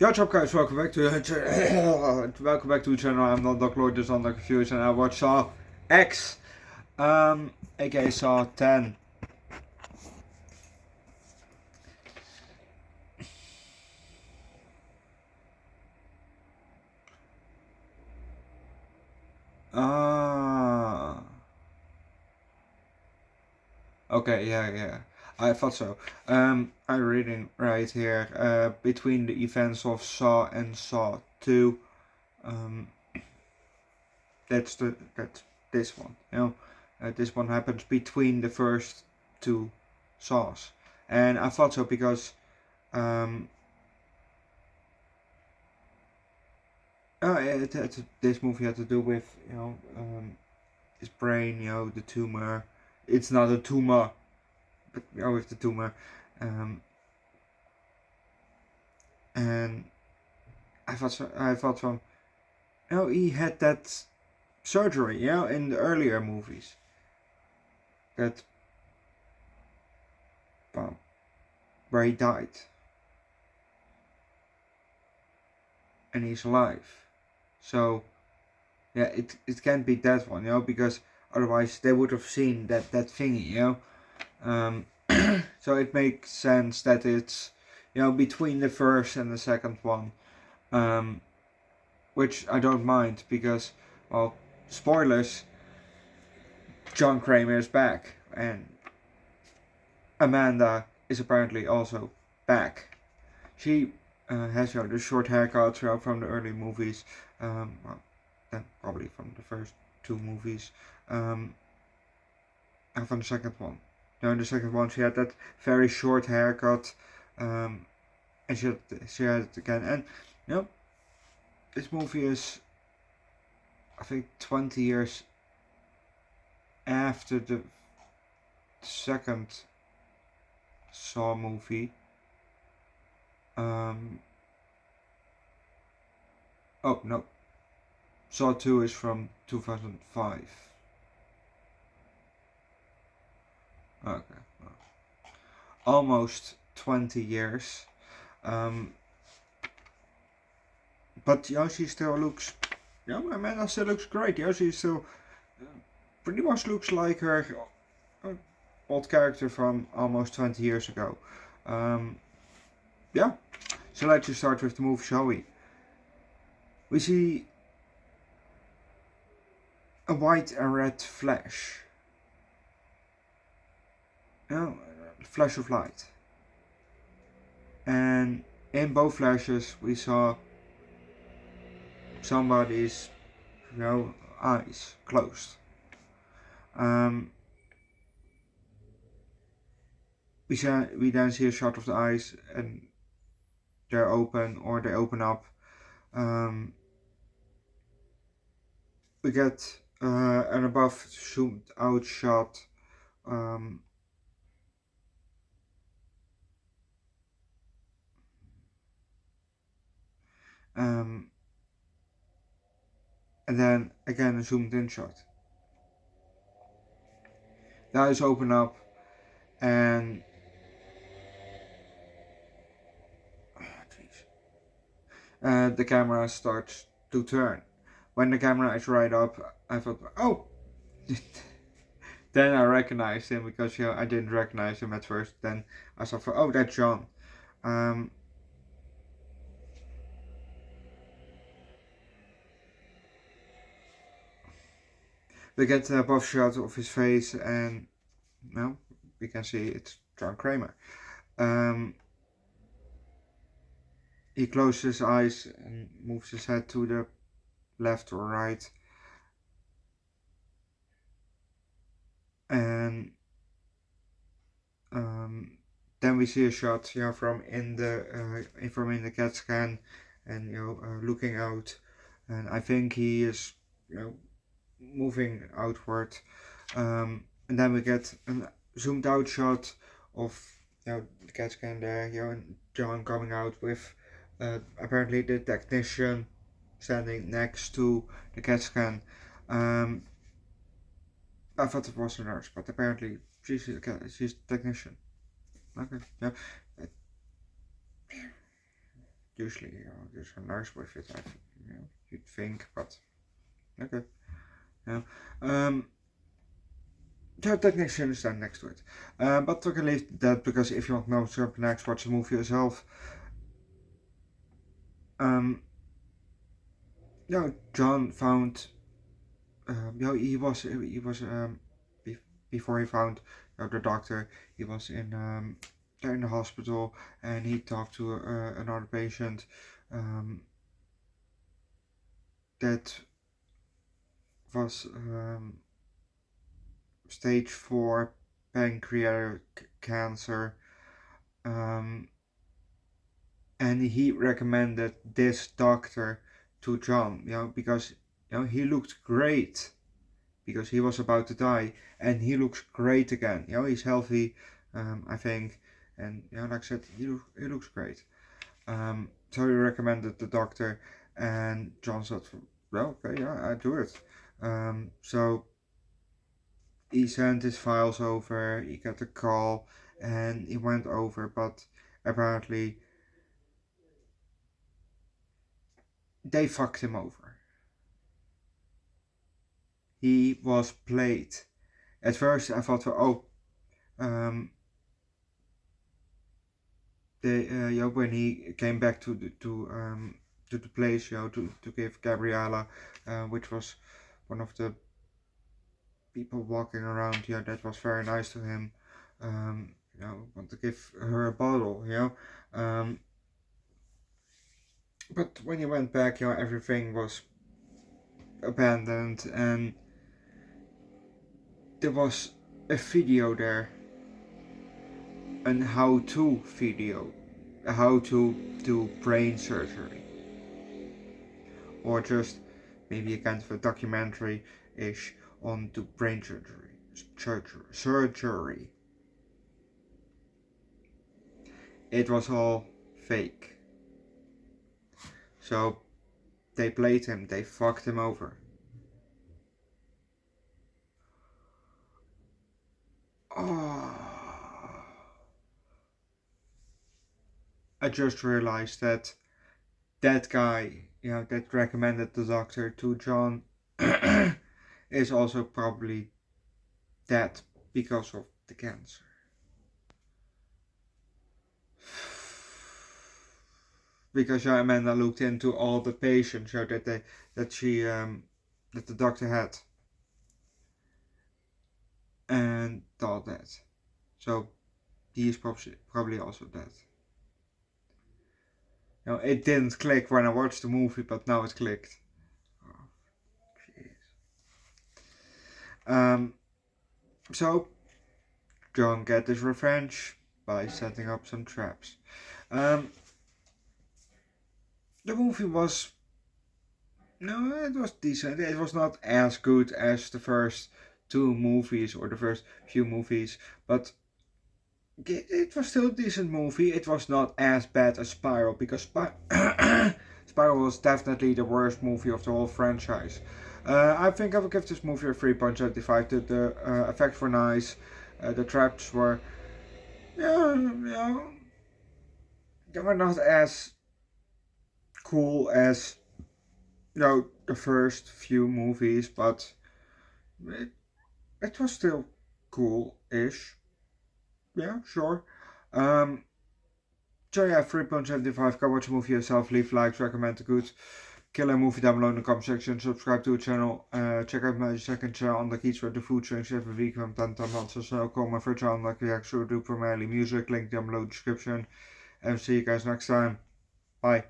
Yo, what's up guys, welcome back to the channel. I'm not Doc Lord, just not confused, and I watched Saw X, aka Saw 10. Okay, yeah, I thought so. I'm reading right here, between the events of Saw and Saw 2, that's this one, this one happens between the first two Saws, and I thought so because, this movie had to do with, his brain, the tumor. It's not a tumor, but with the tumor. And I thought from, he had that surgery, in the earlier movies. That, well, where he died. And he's alive. So, yeah, it can't be that one, because otherwise they would have seen that thingy, so it makes sense that it's, between the first and the second one, which I don't mind because, well, spoilers, John Kramer is back, and Amanda is apparently also back. She has the short haircut from the early movies, well, then probably from the first two movies, and from the second one. In the second one she had that very short haircut, and she had it again. And this movie is, I think, 20 years after the second Saw movie. Oh no, Saw 2 is from 2005. Okay, well, almost 20 years. But she still looks, Amanda still looks great. She still pretty much looks like her old character from almost 20 years ago. Yeah, so let's just start with the movie, shall we? We see a white and red flash. Flash of light. And in both flashes we saw somebody's, eyes closed. We then see a shot of the eyes, and they're open, or they open up. We get an above zoomed out shot, and then again a zoomed in shot. The eyes open up, and the camera starts to turn. When the camera is right up, I thought, oh! Then I recognized him, because I didn't recognize him at first. Then I thought, oh, that's John. We get a above shot of his face, and we can see it's John Kramer. He closes his eyes and moves his head to the left or right, and then we see a shot, from in the CAT scan, and looking out, and I think he is, moving outward, and then we get a zoomed out shot of, the CAT scan there, and John coming out with, apparently the technician standing next to the CAT scan. I thought it was a nurse, but apparently she's a technician. Okay, yeah. usually, there's a nurse with it, you'd think, but okay. Technician is then next to it. But we can leave that because if you want to know something next, watch the movie yourself. John found, he was before he found the doctor, he was in the hospital, and he talked to another patient that was stage 4 pancreatic cancer, and he recommended this doctor to John, because he looked great, because he was about to die, and he looks great again. He's healthy, I think, and like I said, he looks great. So he recommended the doctor, and John said, well, okay, yeah, I do it. So he sent his files over, he got a call, and he went over, but apparently they fucked him over. He was played. At first I thought, when he came back to the place, to give Gabriella, which was one of the people walking around, that was very nice to him. Want to give her a bottle, but when he went back, everything was abandoned, and there was a video there, an how-to video, how to do brain surgery, or just maybe a kind of a documentary-ish on the brain surgery. It was all fake. So they played him, they fucked him over. I just realized that guy, that recommended the doctor to John is also probably dead because of the cancer. Because Amanda looked into all the patients that the doctor had, and thought that. So he is probably also dead. It didn't click when I watched the movie, but now it clicked. Oh, jeez. So John get his revenge by setting up some traps. The movie was, it was decent. It was not as good as the first two movies or the first few movies, but it was still a decent movie. It was not as bad as Spiral, because Spiral was definitely the worst movie of the whole franchise. I think I would give this movie a 3.75. The effects were nice. The traps were, they were not as cool as the first few movies, but it was still cool-ish. Yeah, sure. So yeah, 3.75. Go watch a movie yourself. Leave likes, recommend a good killer movie down below in the comment section. Subscribe to the channel. Check out my second channel, Underdog Eats, where the food changes every week from 10 to months. Also, call my first channel, Underdog Reacts, where I do primarily music. Link down below in the description. And see you guys next time. Bye.